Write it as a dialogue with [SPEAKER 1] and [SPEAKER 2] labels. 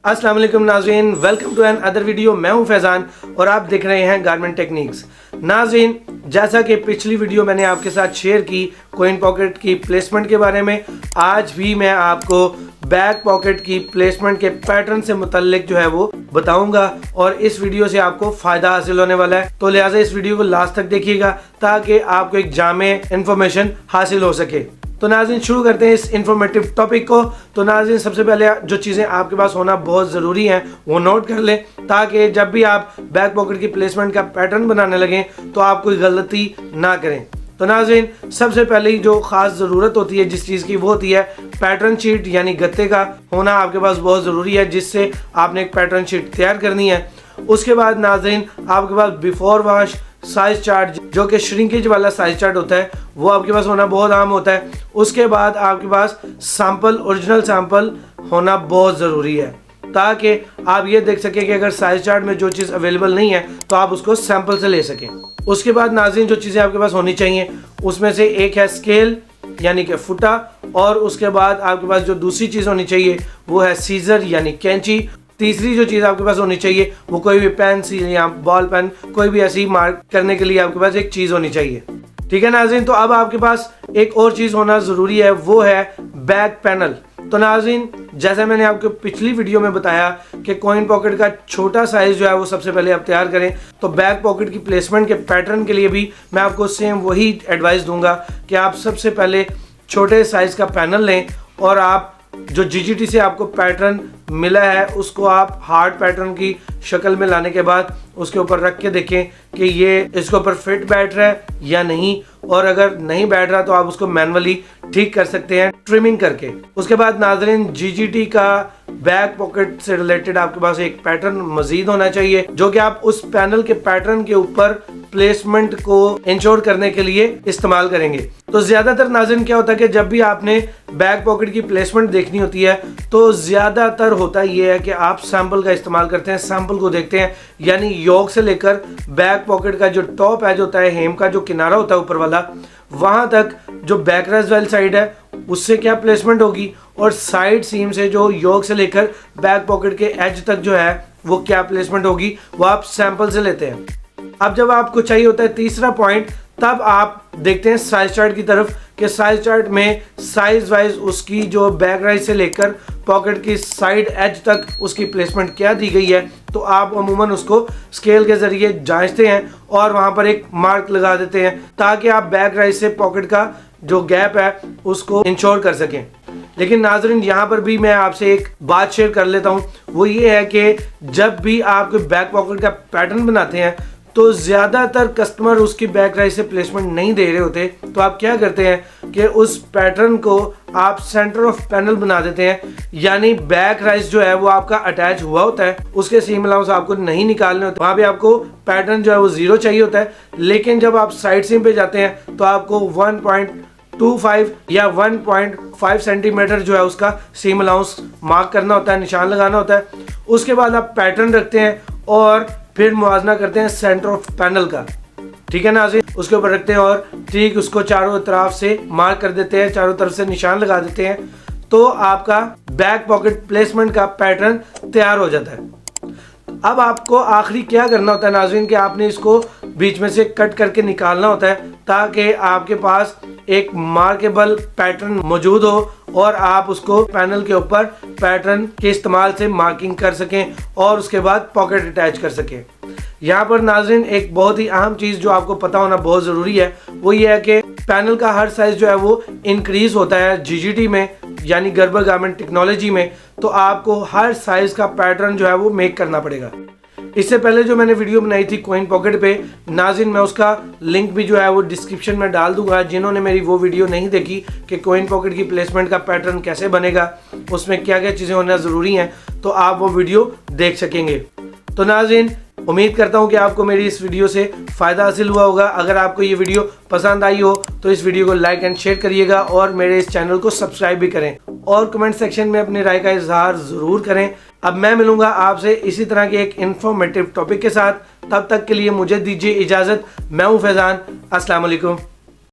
[SPEAKER 1] अस्सलाम वालेकुम नाज़रीन, welcome to another video. मैं हूं फैज़ान और आप देख रहे हैं गारमेंट टेक्निक्स। नाज़रीन, जैसा कि पिछली वीडियो मैंने आपके साथ शेयर की कॉइन पॉकेट की प्लेसमेंट के बारे में, आज भी मैं आपको बैक पॉकेट की प्लेसमेंट के पैटर्न से मुतल्लिक जो है वो बताऊंगा और इस वीडियो से आपको फ़ायदा हासिल होने वाला है। तो लिहाजा इस वीडियो को लास्ट तक देखिएगा ताकि आपको एक जामे इंफॉर्मेशन हासिल हो सके। तो नाज़रीन, शुरू करते हैं इस इंफॉर्मेटिव टॉपिक को। तो नाज़रीन, सबसे पहले जो चीज़ें आपके पास होना बहुत ज़रूरी है वो नोट कर लें ताकि जब भी आप बैक पॉकेट की प्लेसमेंट का पैटर्न बनाने लगें तो आप कोई गलती ना करें। तो नाज़रीन, सबसे पहले जो ख़ास ज़रूरत होती है जिस चीज़ की, वो होती है पैटर्न शीट, यानी गत्ते का होना आपके पास बहुत ज़रूरी है जिससे आपने एक पैटर्न शीट तैयार करनी है। उसके बाद नाज़रीन, आपके पास बिफोर वॉश साइज चार्ट, जो कि श्रिंकेज वाला साइज चार्ट होता है, वो आपके पास होना बहुत आम होता है। उसके बाद आपके पास सैंपल, ओरिजिनल सैंपल होना बहुत ज़रूरी है ताकि आप ये देख सकें कि अगर साइज चार्ट में जो चीज़ अवेलेबल नहीं है तो आप उसको सैंपल से ले सकें। उसके बाद नाज़रीन, जो चीज़ें आपके पास होनी चाहिए उसमें से एक है स्केल यानी कि फुटा, और उसके बाद आपके पास जो दूसरी चीज़ होनी चाहिए वो है सीजर यानी कैंची। तीसरी जो चीज़ आपके पास होनी चाहिए वो कोई भी पेंसिल या बॉल पेन, कोई भी ऐसी मार्क करने के लिए आपके पास एक चीज़ होनी चाहिए। ठीक है नाज़रीन, तो अब आपके पास एक और चीज़ होना ज़रूरी है, वो है बैक पैनल। तो नाज़रीन, जैसे मैंने आपको पिछली वीडियो में बताया कि कॉइन पॉकेट का छोटा साइज़ जो है वो सबसे पहले आप तैयार करें, तो बैक पॉकेट की प्लेसमेंट के पैटर्न के लिए भी मैं आपको सेम वही एडवाइस दूंगा कि आप सबसे पहले छोटे साइज़ का पैनल लें और आप जो जीजीटी से आपको पैटर्न मिला है उसको आप हार्ड पैटर्न की शक्ल में लाने के बाद उसके ऊपर रख के देखें कि ये इसके ऊपर फिट बैठ रहा है या नहीं, और अगर नहीं बैठ रहा तो आप उसको मैनुअली ठीक कर सकते हैं ट्रिमिंग करके। उसके बाद नाज़रीन, जीजीटी का बैक पॉकेट से रिलेटेड आपके पास एक पैटर्न मजीद होना चाहिए जो कि आप उस पैनल के पैटर्न के ऊपर प्लेसमेंट को इंश्योर करने के लिए इस्तेमाल करेंगे। तो ज्यादातर नाज़रीन क्या होता है कि जब भी आपने बैक पॉकेट की प्लेसमेंट देखनी होती है तो ज्यादातर होता यह है कि आप सैंपल का इस्तेमाल करते हैं, सैंपल को देखते हैं, यानी योक से लेकर बैक पॉकेट का जो टॉप एज होता है, हेम का जो किनारा होता है ऊपर वाला, वहां तक जो बैक रेस्ट वाली साइड है उससे क्या प्लेसमेंट होगी, और साइड सीम से जो योक से लेकर बैक पॉकेट के एज तक जो है वो क्या प्लेसमेंट होगी, वो आप सैंपल से लेते हैं। अब जब आपको चाहिए होता है तीसरा पॉइंट, तब आप देखते हैं साइज चार्ट की तरफ कि साइज चार्ट में साइज वाइज उसकी जो बैक राइट से लेकर पॉकेट की साइड एज तक उसकी प्लेसमेंट क्या दी गई है। तो आप अमूमन उसको स्केल के जरिए जांचते हैं और वहां पर एक मार्क लगा देते हैं ताकि आप बैक राइट से पॉकेट का जो गैप है उसको इंश्योर कर सकें। लेकिन नाज़रीन, यहाँ पर भी मैं आपसे एक बात शेयर कर लेता हूँ, वो ये है कि जब भी आप कोई बैक पॉकेट का पैटर्न बनाते हैं तो ज़्यादातर कस्टमर उसकी बैक राइट से प्लेसमेंट नहीं दे रहे होते। तो आप क्या करते हैं कि उस पैटर्न को आप सेंटर ऑफ पैनल बना देते हैं, यानी बैक राइट जो है वो आपका अटैच हुआ होता है, उसके सीम अलाउंस आपको नहीं निकालने होते, वहाँ पे आपको पैटर्न जो है वो 0 चाहिए होता है। लेकिन जब आप साइड सीम पे जाते हैं तो आपको 1.25 या 1.5 सेंटीमीटर जो है उसका सीम अलाउंस मार्क करना होता है, निशान लगाना होता है। उसके बाद आप पैटर्न रखते हैं और फिर मुआवजा करते हैं सेंटर ऑफ पैनल का। ठीक है नाज़रीन, उसके ऊपर रखते हैं और ठीक उसको चारों तरफ से मार्क कर देते हैं, चारों तरफ से निशान लगा देते हैं, तो आपका बैक पॉकेट प्लेसमेंट का पैटर्न तैयार हो जाता है। अब आपको आखिरी क्या करना होता है नाज़रीन कि आपने इसको बीच में से कट करके निकालना होता है ताकि आपके पास एक मार्केबल पैटर्न मौजूद हो और आप उसको पैनल के ऊपर पैटर्न के इस्तेमाल से मार्किंग कर सकें और उसके बाद पॉकेट अटैच कर सकें। यहाँ पर नाज़रीन, एक बहुत ही अहम चीज़ जो आपको पता होना बहुत ज़रूरी है वो ये है कि पैनल का हर साइज़ जो है वो इंक्रीज होता है जीजीटी में, यानी गर्बर गारमेंट टेक्नोलॉजी में। तो आपको हर साइज़ का पैटर्न जो है वो मेक करना पड़ेगा। इससे पहले जो मैंने वीडियो बनाई थी कॉइन पॉकेट पे नाज़रीन, मैं उसका लिंक भी जो है वो डिस्क्रिप्शन में डाल दूंगा। जिन्होंने मेरी वो वीडियो नहीं देखी कि कॉइन पॉकेट की प्लेसमेंट का पैटर्न कैसे बनेगा, उसमें क्या क्या चीज़ें होना ज़रूरी हैं, तो आप वो वीडियो देख सकेंगे। तो नाज़रीन, उम्मीद करता हूँ कि आपको मेरी इस वीडियो से फ़ायदा हासिल हुआ होगा। अगर आपको ये वीडियो पसंद आई हो तो इस वीडियो को लाइक एंड शेयर करिएगा और मेरे इस चैनल को सब्सक्राइब भी करें और कमेंट सेक्शन में अपनी राय का इजहार ज़रूर करें। अब मैं मिलूंगा आपसे इसी तरह के एक इन्फॉर्मेटिव टॉपिक के साथ, तब तक के लिए मुझे दीजिए इजाज़त। मैं हूँ फैज़ान। अस्सलाम वालेकुम।